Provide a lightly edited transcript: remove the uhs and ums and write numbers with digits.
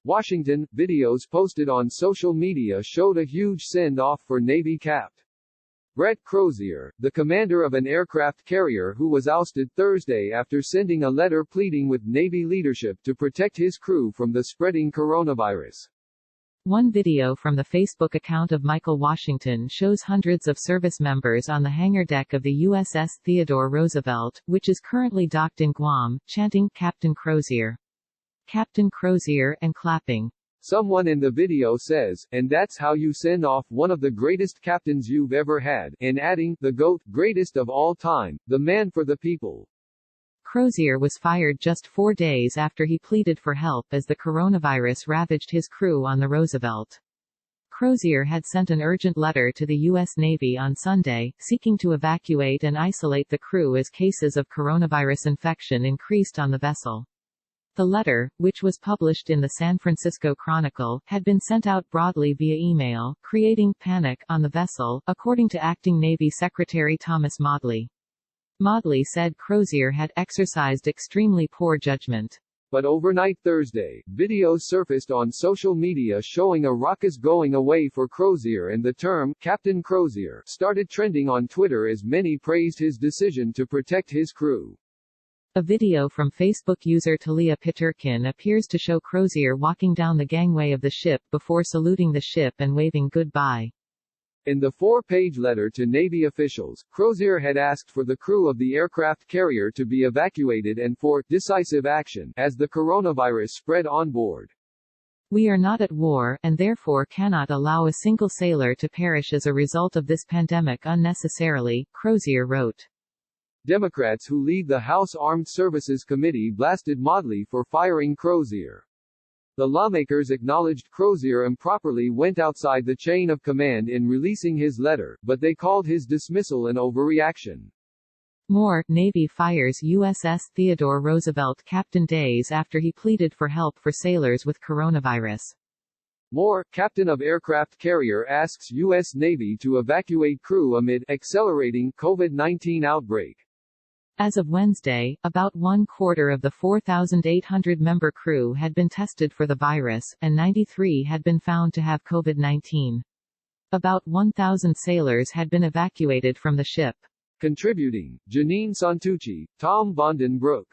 Washington. Videos posted on social media showed a huge send-off for Navy Capt. Brett Crozier, the commander of an aircraft carrier who was ousted Thursday after sending a letter pleading with Navy leadership to protect his crew from the spreading coronavirus. One video from the Facebook account of Michael Washington shows hundreds of service members on the hangar deck of the USS Theodore Roosevelt, which is currently docked in Guam, chanting "Captain Crozier. Captain Crozier," and clapping. Someone in the video says, "And that's how you send off one of the greatest captains you've ever had," and adding, "The GOAT, greatest of all time, the man for the people." Crozier was fired just 4 days after he pleaded for help as the coronavirus ravaged his crew on the Roosevelt. Crozier had sent an urgent letter to the U.S. Navy on Sunday, seeking to evacuate and isolate the crew as cases of coronavirus infection increased on the vessel. The letter, which was published in the San Francisco Chronicle, had been sent out broadly via email, creating panic on the vessel, according to Acting Navy Secretary Thomas Maudley. Maudley said Crozier had exercised extremely poor judgment. But overnight Thursday, videos surfaced on social media showing a ruckus going away for Crozier, and the term "Captain Crozier" started trending on Twitter as many praised his decision to protect his crew. A video from Facebook user Talia Peterkin appears to show Crozier walking down the gangway of the ship before saluting the ship and waving goodbye. In the 4-page letter to Navy officials, Crozier had asked for the crew of the aircraft carrier to be evacuated and for decisive action as the coronavirus spread on board. "We are not at war, and therefore cannot allow a single sailor to perish as a result of this pandemic unnecessarily," Crozier wrote. Democrats who lead the House Armed Services Committee blasted Maudley for firing Crozier. The lawmakers acknowledged Crozier improperly went outside the chain of command in releasing his letter, but they called his dismissal an overreaction. More, Navy fires USS Theodore Roosevelt captain days after he pleaded for help for sailors with coronavirus. More, captain of aircraft carrier asks U.S. Navy to evacuate crew amid accelerating COVID-19 outbreak. As of Wednesday, about 1/4 of the 4,800-member crew had been tested for the virus, and 93 had been found to have COVID-19. About 1,000 sailors had been evacuated from the ship. Contributing, Janine Santucci, Tom Vondenbroek.